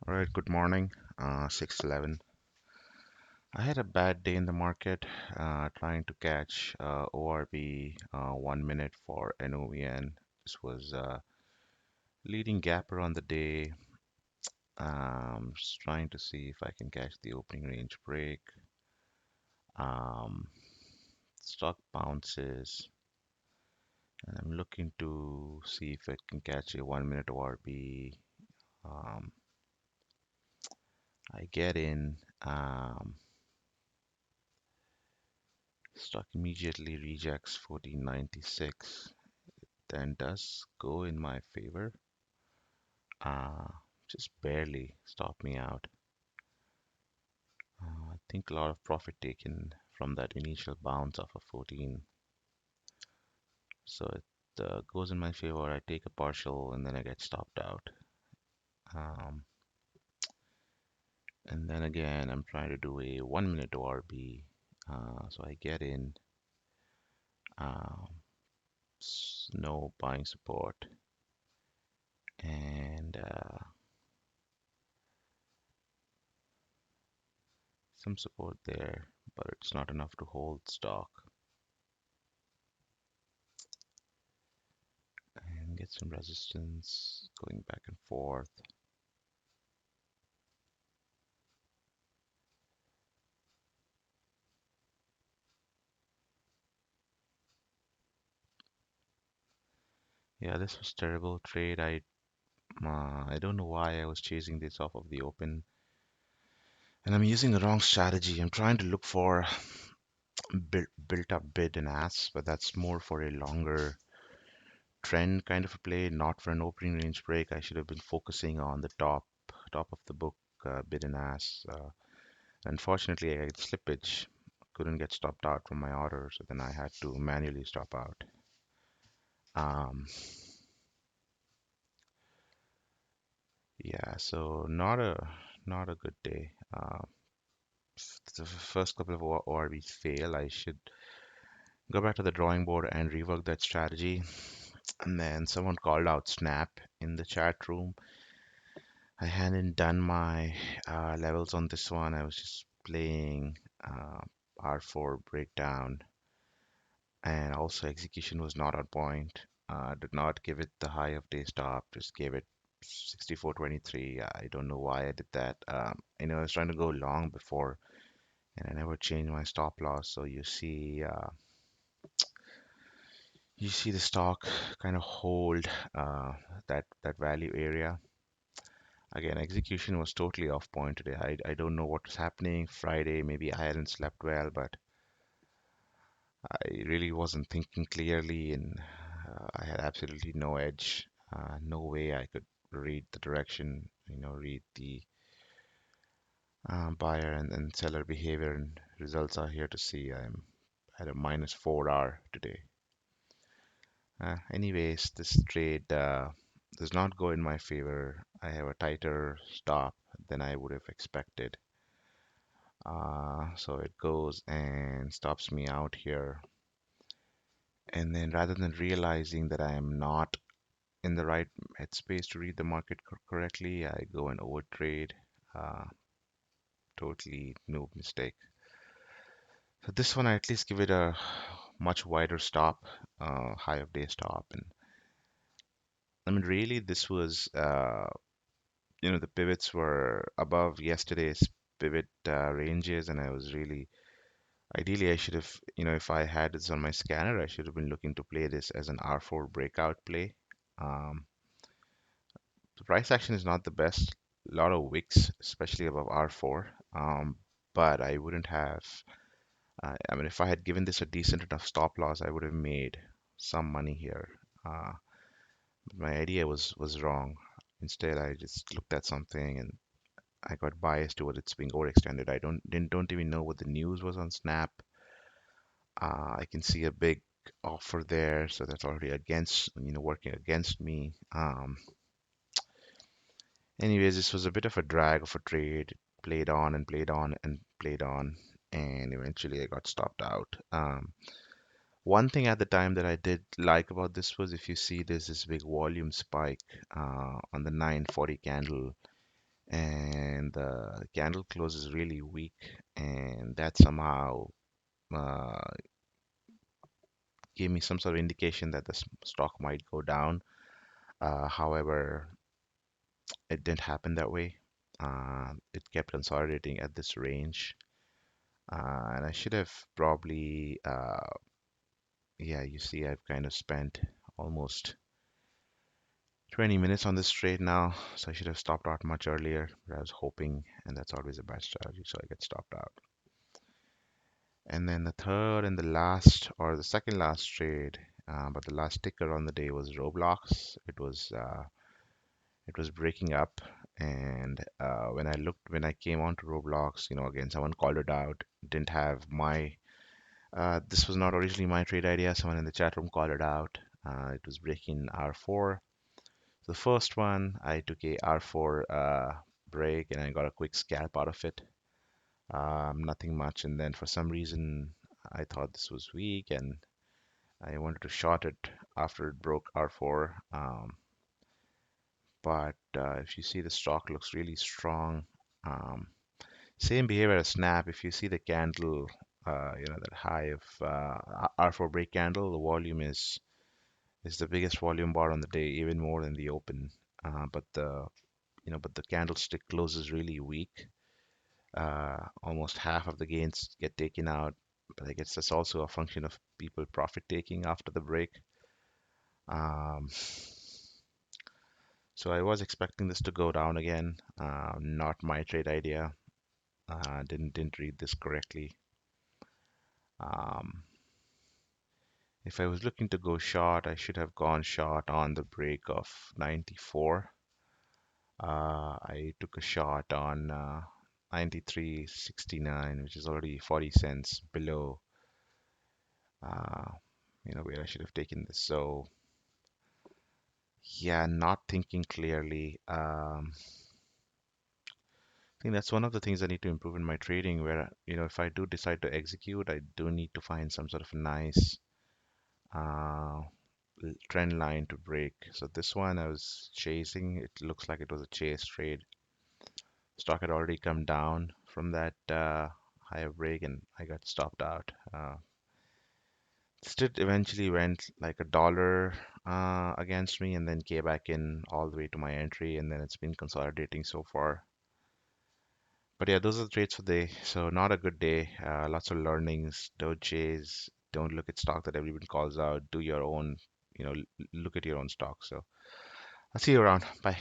All right, good morning. 6:11. I had a bad day in the market trying to catch ORB 1 minute for NOVN. This was leading gapper on the day. Just trying to see if I can catch the opening range break. Um, Stock bounces, and I'm looking to see if I can catch a 1 minute ORB. Um, I get in. Stock immediately rejects 1496, then does go in my favor. Uh, just barely stopped me out. I think a lot of profit taken from that initial bounce off of 14. So it goes in my favor. I take a partial and then I get stopped out. Um, and then again, I'm trying to do a 1 minute ORB. So I get in. Um, no buying support. And some support there, but it's not enough to hold stock and get some resistance going back and forth. Yeah, this was terrible trade. I don't know why I was chasing this off of the open, and I'm using the wrong strategy. I'm trying to look for built up bid and ask, but that's more for a longer trend kind of a play, not for an opening range break. I should have been focusing on the top of the book bid and ask. Unfortunately, I had slippage. Couldn't get stopped out from my order, so then I had to manually stop out. Um, yeah, so not a good day. The first couple of ORBs fail. I should go back to the drawing board and rework that strategy. And then someone called out snap in the chat room. I hadn't done my levels on this one. I was just playing R4 breakdown, and also execution was not on point. Did not give it the high of day stop, just gave it 64.23. I don't know why I did that. I was trying to go long before, and I never changed my stop loss. So you see the stock kind of hold that value area. Again, execution was totally off point today. I don't know what was happening. Friday, maybe I hadn't slept well, but I really wasn't thinking clearly, and I had absolutely no edge. No way I could read the direction, read the buyer and seller behavior, and results are here to see. I'm at a -4 hour today. Anyways, this trade does not go in my favor. I have a tighter stop than I would have expected. So it goes and stops me out here. And then rather than realizing that I am not in the right headspace to read the market correctly, I go and overtrade. Uh, Totally no mistake. So this one, I at least give it a much wider stop, high of day stop. And I mean, really, this was, the pivots were above yesterday's pivot ranges, and I was really, ideally, I should have, if I had this on my scanner, I should have been looking to play this as an R4 breakout play. Um, the price action is not the best. A lot of wicks, especially above R4. But I wouldn't have. I mean, if I had given this a decent enough stop loss, I would have made some money here. Uh, but my idea was wrong. Instead, I just looked at something and I got biased towards it's being overextended. I don't even know what the news was on Snap. I can see a big offer there, so that's already against, working against me. Anyways, this was a bit of a drag of a trade. It played on and played on and played on, and eventually I got stopped out. One thing at the time that I did like about this was if you see there's this big volume spike on the 940 candle, and the candle closes really weak, and that somehow uh, gave me some sort of indication that the stock might go down. However, it didn't happen that way. It kept consolidating at this range, and I should have probably, yeah, you see, I've kind of spent almost 20 minutes on this trade now, so I should have stopped out much earlier. But I was hoping, and that's always a bad strategy, so I get stopped out. And then the third and the last, or the second last trade, but the last ticker on the day was Roblox. It was breaking up, and when I came onto Roblox, again, someone called it out. Didn't have my, this was not originally my trade idea. Someone in the chat room called it out. It was breaking R4. The first one, I took a R4 break, and I got a quick scalp out of it. Nothing much, and then for some reason, I thought this was weak, and I wanted to short it after it broke R4. But if you see, the stock looks really strong. Um, Same behavior as Snap. If you see the candle, that high of R4 break candle, the volume is the biggest volume bar on the day, even more than the open. But the candlestick closes really weak. Almost half of the gains get taken out. But I guess that's also a function of people profit taking after the break. Um, so I was expecting this to go down again. Not my trade idea. Didn't read this correctly. Um, if I was looking to go short, I should have gone short on the break of 94. I took a shot on 93.69, which is already 40 cents below, uh, where I should have taken this. So yeah, not thinking clearly. I think that's one of the things I need to improve in my trading, where, if I do decide to execute, I do need to find some sort of nice uh, trend line to break. So this one I was chasing. It looks like it was a chase trade. Stock had already come down from that higher break, and I got stopped out. It eventually went like $1 against me, and then came back in all the way to my entry, and then it's been consolidating so far. But yeah, those are the trades for the day. So not a good day. Lots of learnings. Don't chase. Don't look at stock that everyone calls out. Do your own, look at your own stock. So I'll see you around. Bye.